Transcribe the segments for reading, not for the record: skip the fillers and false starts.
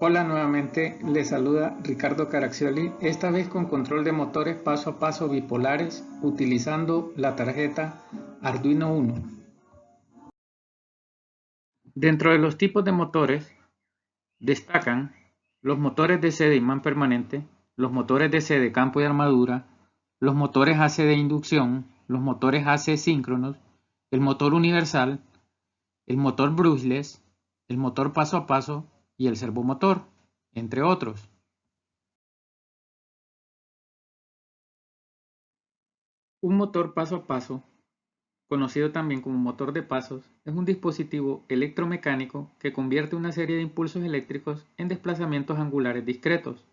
Hola nuevamente, les saluda Ricardo Caraccioli, esta vez con control de motores paso a paso bipolares utilizando la tarjeta Arduino Uno. Dentro de los tipos de motores destacan los motores DC de imán permanente, los motores DC de campo y armadura, los motores AC de inducción, los motores AC síncronos, el motor universal, el motor brushless, el motor paso a paso y el servomotor, entre otros. Un motor paso a paso, conocido también como motor de pasos, es un dispositivo electromecánico que convierte una serie de impulsos eléctricos en desplazamientos angulares discretos,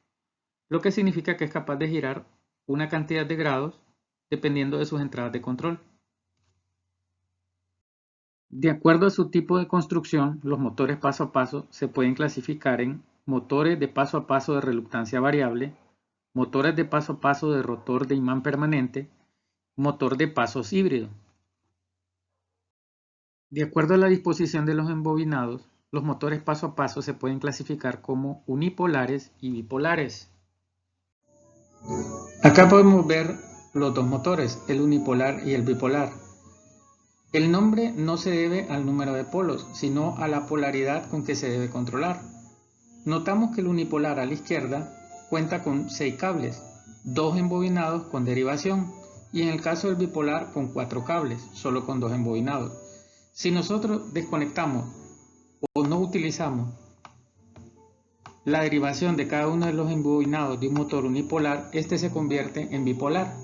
lo que significa que es capaz de girar una cantidad de grados dependiendo de sus entradas de control. De acuerdo a su tipo de construcción, los motores paso a paso se pueden clasificar en motores de paso a paso de reluctancia variable, motores de paso a paso de rotor de imán permanente, motor de pasos híbrido. De acuerdo a la disposición de los embobinados, los motores paso a paso se pueden clasificar como unipolares y bipolares. Acá podemos ver los dos motores, el unipolar y el bipolar. El nombre no se debe al número de polos, sino a la polaridad con que se debe controlar. Notamos que el unipolar a la izquierda cuenta con 6 cables, 2 embobinados con derivación, y en el caso del bipolar con 4 cables, solo con 2 embobinados. Si nosotros desconectamos o no utilizamos la derivación de cada uno de los embobinados de un motor unipolar, este se convierte en bipolar.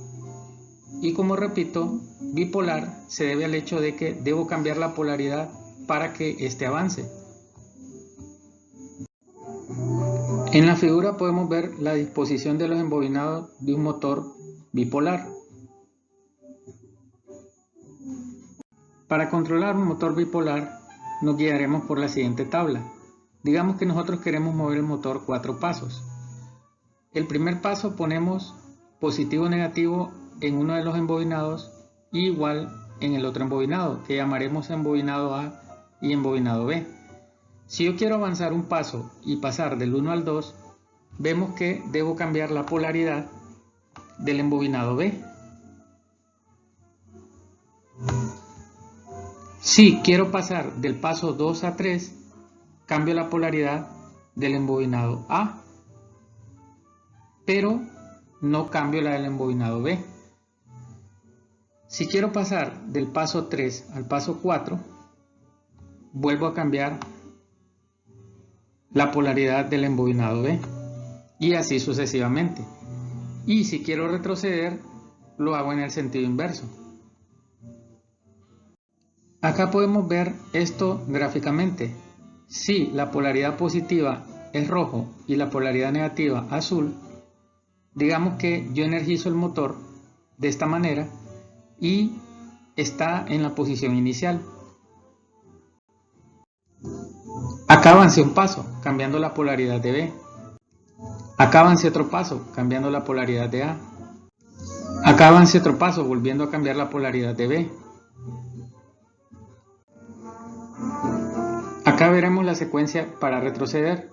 Y como repito, bipolar se debe al hecho de que debo cambiar la polaridad para que este avance. En la figura podemos ver la disposición de los embobinados de un motor bipolar. Para controlar un motor bipolar nos guiaremos por la siguiente tabla. Digamos que nosotros queremos mover el motor 4 pasos. El primer paso ponemos positivo o negativo en uno de los embobinados y igual en el otro embobinado, que llamaremos embobinado A y embobinado B. Si yo quiero avanzar un paso y pasar del 1 al 2, vemos que debo cambiar la polaridad del embobinado B. Si quiero pasar del paso 2 a 3, cambio la polaridad del embobinado A, pero no cambio la del embobinado B. Si quiero pasar del paso 3 al paso 4, vuelvo a cambiar la polaridad del embobinado B, y así sucesivamente. Y si quiero retroceder, lo hago en el sentido inverso. Acá podemos ver esto gráficamente. Si la polaridad positiva es rojo y la polaridad negativa azul, digamos que yo energizo el motor de esta manera y está en la posición inicial. Acá avancé un paso, cambiando la polaridad de B. Acá avancé otro paso, cambiando la polaridad de A. Acá avancé otro paso, volviendo a cambiar la polaridad de B. Acá veremos la secuencia para retroceder.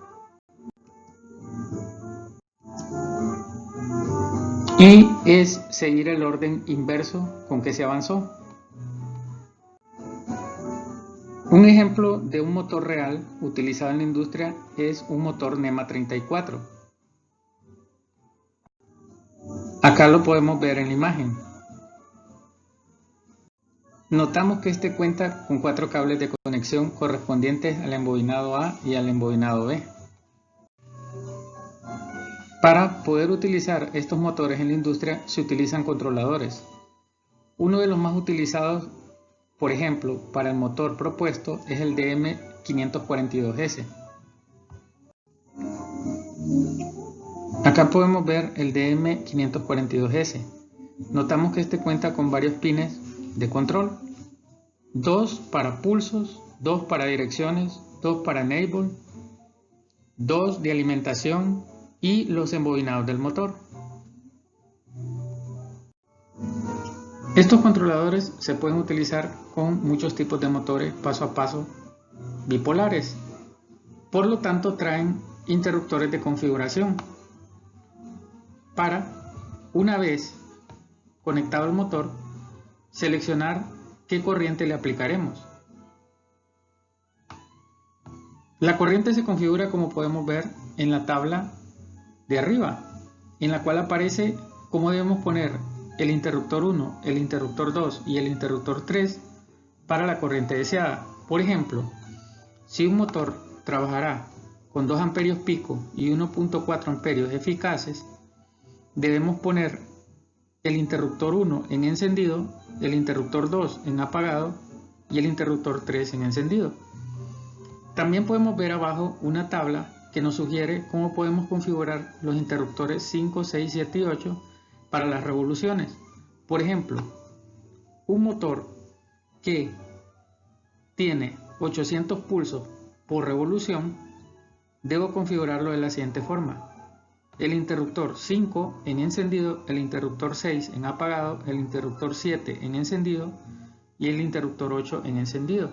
Y es seguir el orden inverso con que se avanzó. Un ejemplo de un motor real utilizado en la industria es un motor NEMA 34. Acá lo podemos ver en la imagen. Notamos que este cuenta con 4 cables de conexión correspondientes al embobinado A y al embobinado B. Para poder utilizar estos motores en la industria se utilizan controladores. Uno de los más utilizados, por ejemplo, para el motor propuesto es el DM542S. Acá podemos ver el DM542S. Notamos que este cuenta con varios pines de control. 2 para pulsos, 2 para direcciones, 2 para enable, 2 de alimentación y los embobinados del motor. Estos controladores se pueden utilizar con muchos tipos de motores paso a paso bipolares. Por lo tanto, traen interruptores de configuración para, una vez conectado el motor, seleccionar qué corriente le aplicaremos. La corriente se configura como podemos ver en la tabla de arriba, en la cual aparece cómo debemos poner el interruptor 1, el interruptor 2 y el interruptor 3 para la corriente deseada. Por ejemplo, si un motor trabajará con 2 amperios pico y 1.4 amperios eficaces, debemos poner el interruptor 1 en encendido, el interruptor 2 en apagado y el interruptor 3 en encendido. También podemos ver abajo una tabla que nos sugiere cómo podemos configurar los interruptores 5, 6, 7 y 8 para las revoluciones. Por ejemplo, un motor que tiene 800 pulsos por revolución, debo configurarlo de la siguiente forma: el interruptor 5 en encendido, el interruptor 6 en apagado, el interruptor 7 en encendido y el interruptor 8 en encendido.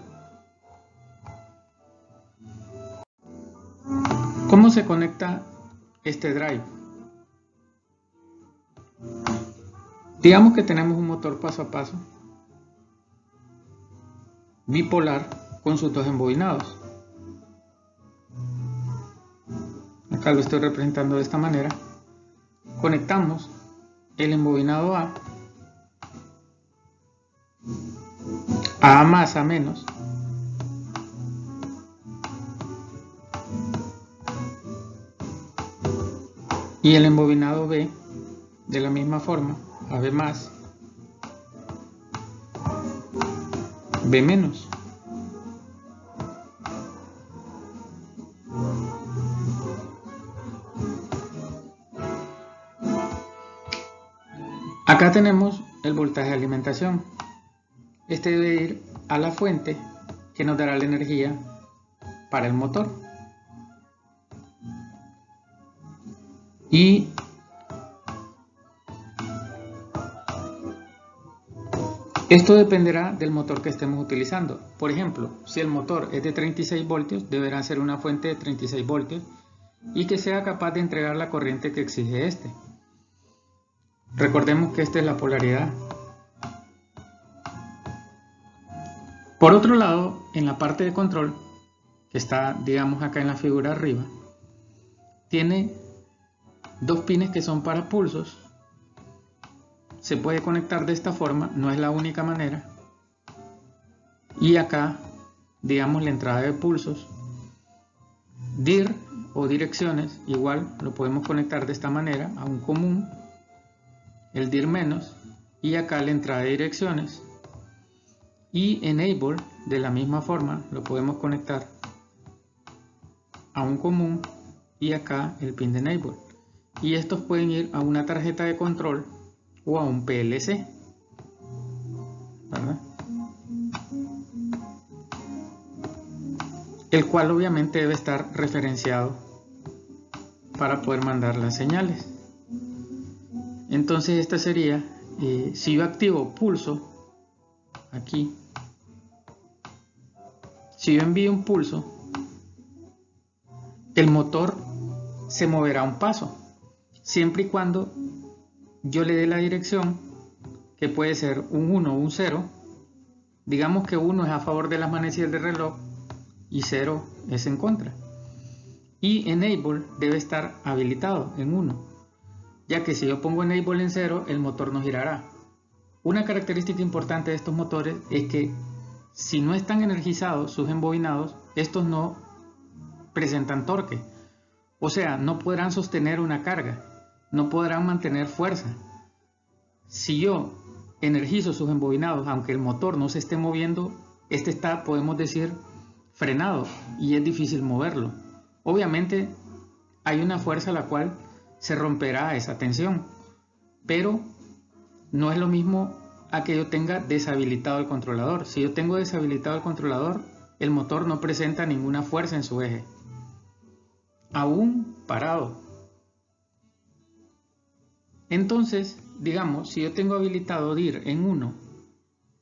¿Cómo se conecta este drive? Digamos que tenemos un motor paso a paso bipolar con sus 2 embobinados. Acá lo estoy representando de esta manera. Conectamos el embobinado A más, A menos, y el embobinado B de la misma forma, AB más, B menos. Acá tenemos el voltaje de alimentación. Este debe ir a la fuente que nos dará la energía para el motor. Y esto dependerá del motor que estemos utilizando. Por ejemplo, si el motor es de 36 voltios, deberá ser una fuente de 36 voltios y que sea capaz de entregar la corriente que exige este. Recordemos que esta es la polaridad. Por otro lado, en la parte de control, que está, digamos, acá en la figura arriba, tiene 2 pines que son para pulsos. Se puede conectar de esta forma, no es la única manera. Y acá, digamos, la entrada de pulsos. DIR o direcciones, igual lo podemos conectar de esta manera a un común, el DIR menos, y acá la entrada de direcciones. Y Enable, de la misma forma, lo podemos conectar a un común y acá el pin de Enable. Y estos pueden ir a una tarjeta de control o a un PLC, ¿verdad? El cual obviamente debe estar referenciado para poder mandar las señales. Entonces esta sería, si yo activo pulso aquí, si yo envío un pulso, el motor se moverá un paso, siempre y cuando yo le dé la dirección, que puede ser un 1 o un 0. Digamos que 1 es a favor de las manecillas del reloj y 0 es en contra. Y Enable debe estar habilitado en 1, ya que si yo pongo Enable en 0, el motor no girará. Una característica importante de estos motores es que si no están energizados sus embobinados, estos no presentan torque. O sea, no podrán sostener una carga, no podrán mantener fuerza. Si yo energizo sus embobinados, aunque el motor no se esté moviendo, este está, podemos decir, frenado y es difícil moverlo. Obviamente hay una fuerza a la cual se romperá esa tensión, pero no es lo mismo a que yo tenga deshabilitado el controlador. Si yo tengo deshabilitado el controlador, el motor no presenta ninguna fuerza en su eje, aún parado. Entonces, digamos, si yo tengo habilitado DIR en 1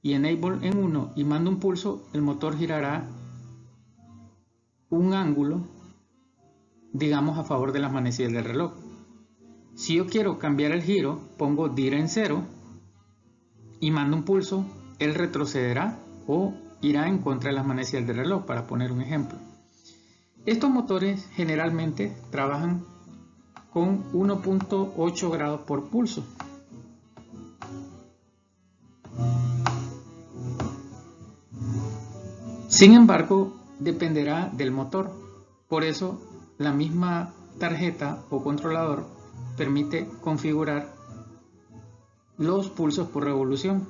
y Enable en 1 y mando un pulso, el motor girará un ángulo digamos a favor de las manecillas del reloj. Si yo quiero cambiar el giro, pongo dir en 0 y mando un pulso, él retrocederá o irá en contra de las manecillas del reloj, para poner un ejemplo. Estos motores generalmente trabajan con 1.8 grados por pulso. Sin embargo, dependerá del motor. Por eso, la misma tarjeta o controlador permite configurar los pulsos por revolución.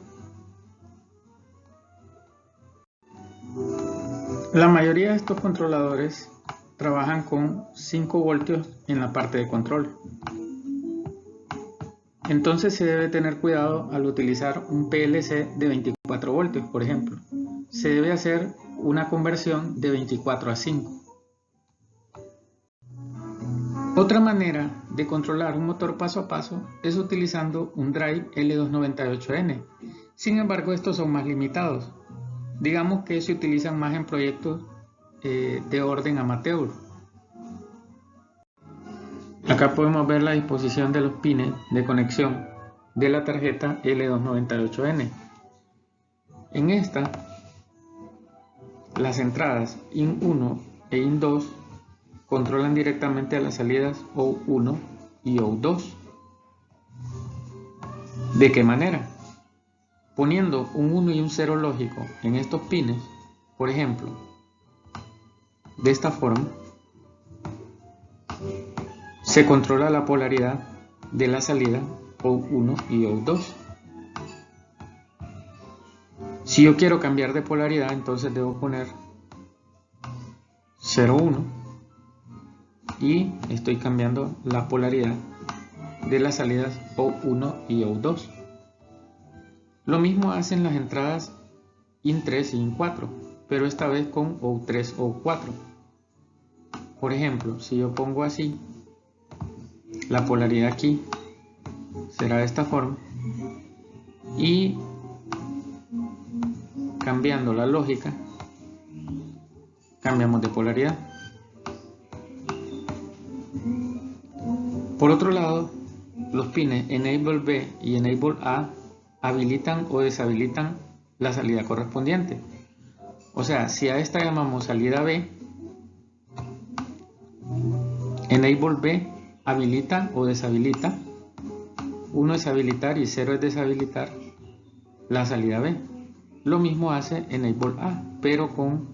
La mayoría de estos controladores trabajan con 5 voltios en la parte de control. Entonces se debe tener cuidado al utilizar un PLC de 24 voltios, por ejemplo. Se debe hacer una conversión de 24 a 5. Otra manera de controlar un motor paso a paso es utilizando un drive L298N. Sin embargo, estos son más limitados. Digamos que se utilizan más en proyectos de orden amateur. Acá podemos ver la disposición de los pines de conexión de la tarjeta L298N. En esta, las entradas IN1 e IN2 controlan directamente a las salidas OUT1 y OUT2. ¿De qué manera? Poniendo un 1 y un 0 lógico en estos pines, por ejemplo, de esta forma, se controla la polaridad de la salida OUT1 y OUT2. Si yo quiero cambiar de polaridad, entonces debo poner 0,1 y estoy cambiando la polaridad de las salidas OUT1 y OUT2. Lo mismo hacen las entradas IN3 y IN4, pero esta vez con OUT3 o OUT4. Por ejemplo, si yo pongo así, la polaridad aquí será de esta forma y cambiando la lógica cambiamos de polaridad. Por otro lado, los pines Enable B y Enable A habilitan o deshabilitan la salida correspondiente. O sea, si a esta llamamos salida B, Enable B habilita o deshabilita, 1 es habilitar y 0 es deshabilitar la salida B. Lo mismo hace Enable A, pero con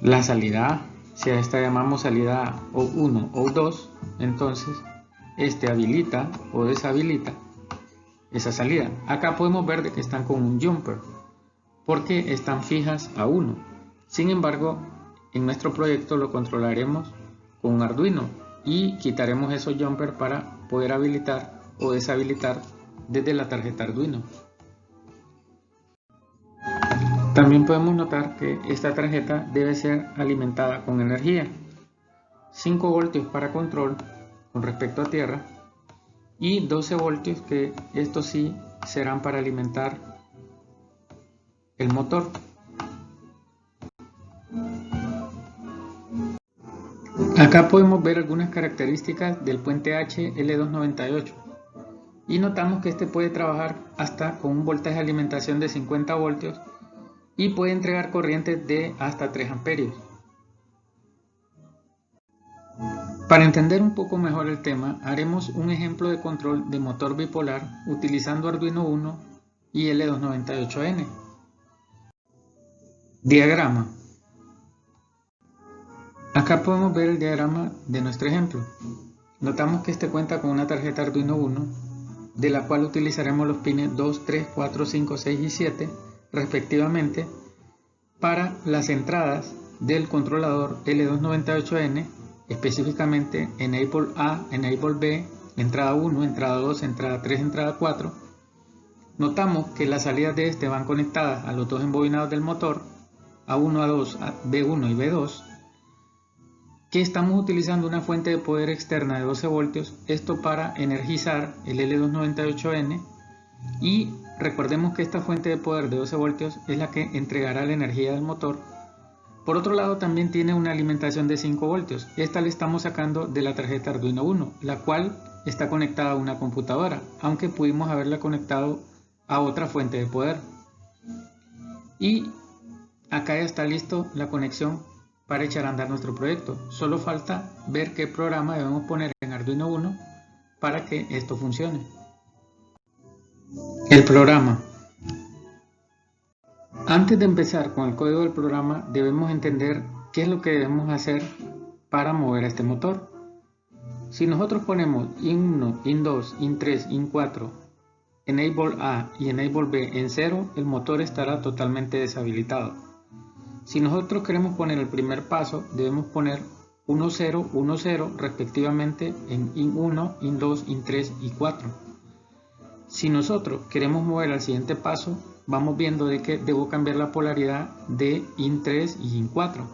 la salida A. Si a esta llamamos salida A o 1 o 2, entonces este habilita o deshabilita esa salida. Acá podemos ver de que están con un jumper, porque están fijas a 1. Sin embargo, en nuestro proyecto lo controlaremos con un Arduino y quitaremos esos jumpers para poder habilitar o deshabilitar desde la tarjeta Arduino. También podemos notar que esta tarjeta debe ser alimentada con energía. 5 voltios para control con respecto a tierra y 12 voltios que estos sí serán para alimentar el motor. Acá podemos ver algunas características del puente H L298 y notamos que este puede trabajar hasta con un voltaje de alimentación de 50 voltios y puede entregar corrientes de hasta 3 amperios. Para entender un poco mejor el tema, haremos un ejemplo de control de motor bipolar utilizando Arduino Uno y L298N. Diagrama. Acá podemos ver el diagrama de nuestro ejemplo. Notamos que este cuenta con una tarjeta Arduino Uno, de la cual utilizaremos los pines 2, 3, 4, 5, 6 y 7, respectivamente, para las entradas del controlador L298N, específicamente Enable A, Enable B, entrada 1, entrada 2, entrada 3, entrada 4. Notamos que las salidas de este van conectadas a los dos embobinados del motor, A1, A2, B1 y B2, que estamos utilizando una fuente de poder externa de 12 voltios, esto para energizar el L298N, y recordemos que esta fuente de poder de 12 voltios es la que entregará la energía del motor Por otro lado, también tiene una alimentación de 5 voltios. Esta la estamos sacando de la tarjeta Arduino Uno, la cual está conectada a una computadora, aunque pudimos haberla conectado a otra fuente de poder. Y acá ya está listo la conexión para echar a andar nuestro proyecto. Solo falta ver qué programa debemos poner en Arduino Uno para que esto funcione. El programa. Antes de empezar con el código del programa, debemos entender qué es lo que debemos hacer para mover a este motor. Si nosotros ponemos IN1, IN2, IN3, IN4, Enable A y Enable B en 0, el motor estará totalmente deshabilitado. Si nosotros queremos poner el primer paso, debemos poner 1, 0, 1, 0 respectivamente en IN1, IN2, IN3 y 4. Si nosotros queremos mover al siguiente paso, vamos viendo de que debo cambiar la polaridad de IN3 y IN4.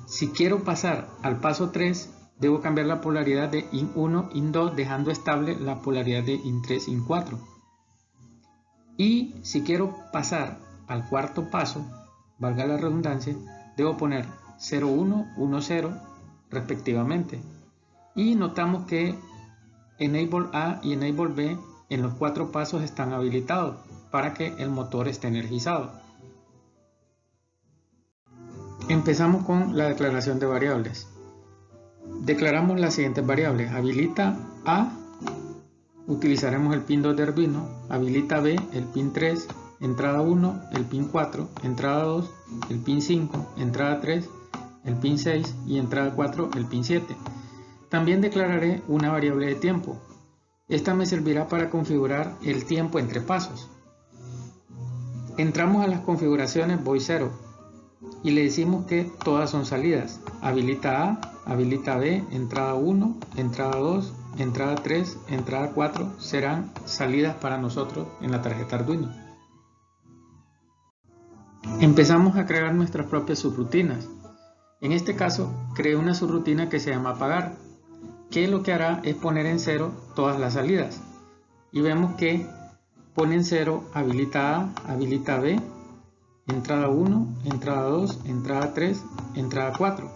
Si quiero pasar al paso 3, debo cambiar la polaridad de IN1, IN2, dejando estable la polaridad de IN3, IN4. Y si quiero pasar al cuarto paso, valga la redundancia, debo poner 0, 1, 1, 0 respectivamente. Y notamos que Enable A y Enable B en los 4 pasos están habilitados para que el motor esté energizado. Empezamos con la declaración de variables. Declaramos las siguientes variables. Habilita A, utilizaremos el pin 2 de Arduino. Habilita B, el pin 3, entrada 1, el pin 4, entrada 2, el pin 5, entrada 3, el pin 6 y entrada 4, el pin 7. También declararé una variable de tiempo. Esta me servirá para configurar el tiempo entre pasos. Entramos a las configuraciones void 0 y le decimos que todas son salidas. Habilita A, habilita B, entrada 1, entrada 2, entrada 3, entrada 4 serán salidas para nosotros en la tarjeta Arduino. Empezamos a crear nuestras propias subrutinas. En este caso, creé una subrutina que se llama apagar, que lo que hará es poner en 0 todas las salidas. Y vemos que pone en 0 habilita A, habilita B, entrada 1, entrada 2, entrada 3, entrada 4.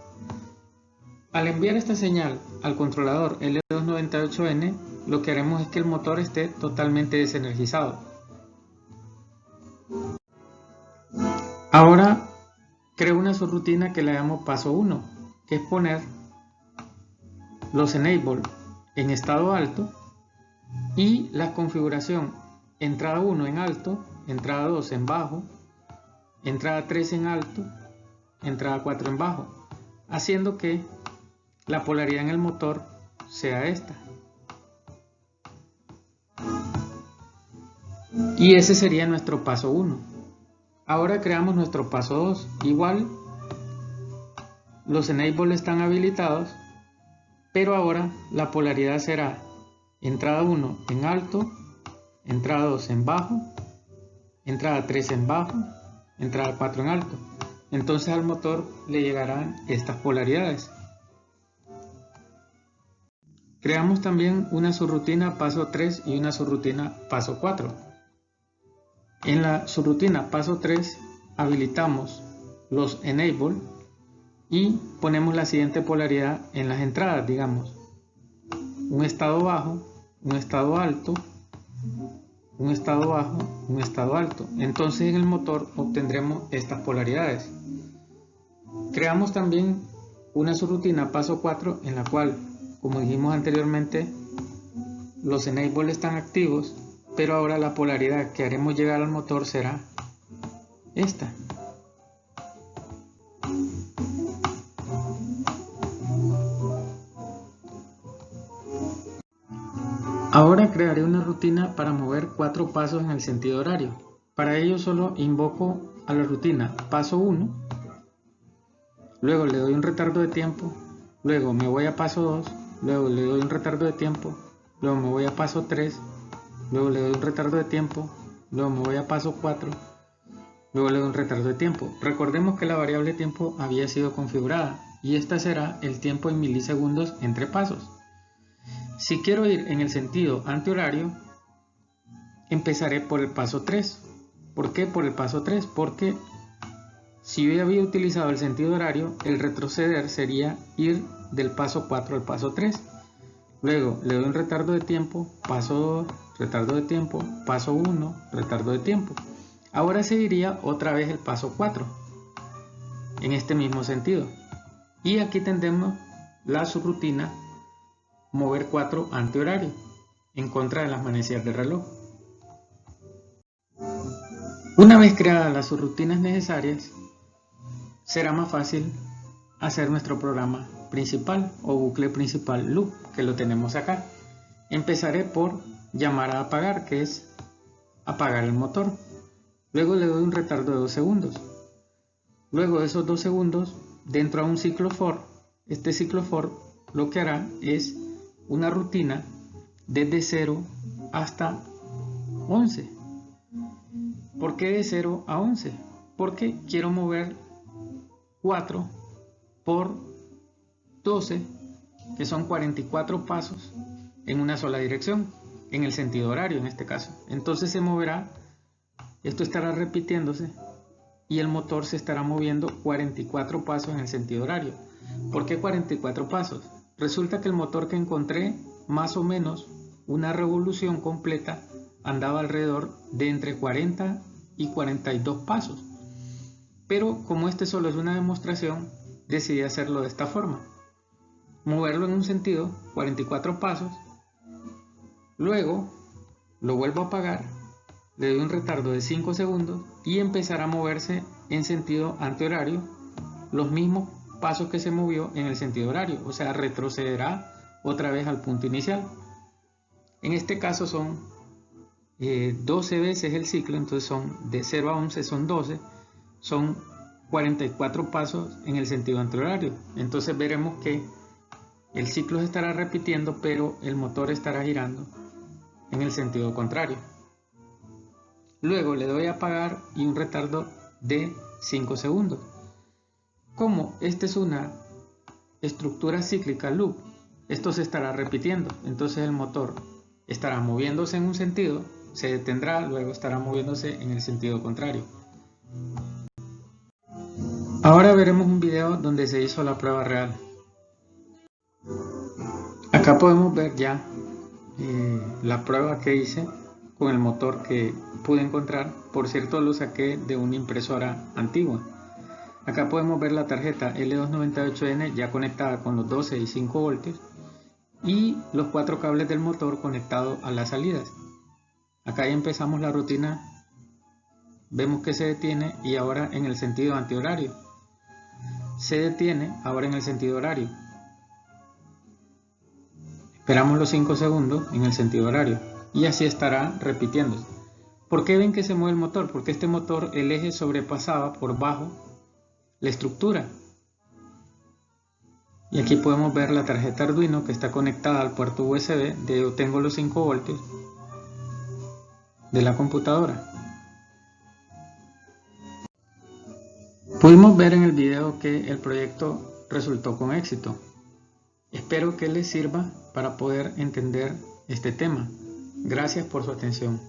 Al enviar esta señal al controlador L298N, lo que haremos es que el motor esté totalmente desenergizado. Ahora creo una subrutina que le llamo paso 1, que es poner los enable en estado alto y la configuración entrada 1 en alto, entrada 2 en bajo, entrada 3 en alto, entrada 4 en bajo, haciendo que la polaridad en el motor sea esta. Y ese sería nuestro paso 1. Ahora creamos nuestro paso 2. Igual, los enable están habilitados, pero ahora la polaridad será entrada 1 en alto, entrada 2 en bajo, entrada 3 en bajo, entrada 4 en alto. Entonces al motor le llegarán estas polaridades. Creamos también una subrutina paso 3 y una subrutina paso 4. En la subrutina paso 3 habilitamos los enable y ponemos la siguiente polaridad en las entradas, digamos, un estado bajo, un estado alto, un estado bajo, un estado alto. Entonces en el motor obtendremos estas polaridades. Creamos también una subrutina paso 4 en la cual, como dijimos anteriormente, los enable están activos, pero ahora la polaridad que haremos llegar al motor será esta. Ahora crearé una rutina para mover 4 pasos en el sentido horario. Para ello solo invoco a la rutina paso 1, luego le doy un retardo de tiempo, luego me voy a paso 2, luego le doy un retardo de tiempo, luego me voy a paso 3, luego le doy un retardo de tiempo, luego me voy a paso 4, luego le doy un retardo de tiempo. Recordemos que la variable tiempo había sido configurada y esta será el tiempo en milisegundos entre pasos. Si quiero ir en el sentido antihorario, empezaré por el paso 3. ¿Por qué por el paso 3? Porque Si yo ya había utilizado el sentido horario, el retroceder sería ir del paso 4 al paso 3. Luego le doy un retardo de tiempo, paso 2, retardo de tiempo, paso 1, retardo de tiempo. Ahora seguiría otra vez el paso 4, en este mismo sentido. Y aquí tendremos la subrutina mover 4 antihorario, en contra de las manecillas del reloj. Una vez creadas las subrutinas necesarias, será más fácil hacer nuestro programa principal o bucle principal loop, que lo tenemos acá. Empezaré por llamar a apagar, que es apagar el motor. Luego le doy un retardo de 2 segundos. Luego de esos 2 segundos, dentro de un ciclo for, este ciclo for lo que hará es una rutina desde 0 hasta 11. ¿Por qué de 0 a 11? Porque quiero mover 4 por 12, que son 44 pasos en una sola dirección, en el sentido horario en este caso. Entonces se moverá, esto estará repitiéndose y el motor se estará moviendo 44 pasos en el sentido horario. ¿Por qué 44 pasos? Resulta que el motor que encontré, más o menos una revolución completa, andaba alrededor de entre 40 y 42 pasos. Pero como este solo es una demostración, decidí hacerlo de esta forma. Moverlo en un sentido, 44 pasos. Luego lo vuelvo a apagar, le doy un retardo de 5 segundos y empezará a moverse en sentido antihorario los mismos pasos que se movió en el sentido horario, o sea, retrocederá otra vez al punto inicial. En este caso son 12 veces el ciclo, entonces son de 0 a 11 son 12, son 44 pasos en el sentido antihorario. Entonces veremos que el ciclo se estará repitiendo, pero el motor estará girando en el sentido contrario. Luego le doy a apagar y un retardo de 5 segundos. Como esta es una estructura cíclica loop, esto se estará repitiendo, entonces el motor estará moviéndose en un sentido, se detendrá, luego estará moviéndose en el sentido contrario. Ahora veremos un video donde se hizo la prueba real. Acá podemos ver ya la prueba que hice con el motor que pude encontrar. Por cierto, lo saqué de una impresora antigua. Acá podemos ver la tarjeta L298N ya conectada con los 12 y 5 voltios y los 4 cables del motor conectados a las salidas. Acá ya empezamos la rutina, vemos que se detiene y ahora en el sentido antihorario. Se detiene ahora en el sentido horario. Esperamos los 5 segundos en el sentido horario y así estará repitiéndose. ¿Por qué ven que se mueve el motor? Porque este motor, el eje sobrepasaba por bajo la estructura. Y aquí podemos ver la tarjeta Arduino que está conectada al puerto USB de yo tengo los 5 voltios de la computadora. Pudimos ver en el video que el proyecto resultó con éxito. Espero que les sirva para poder entender este tema. Gracias por su atención.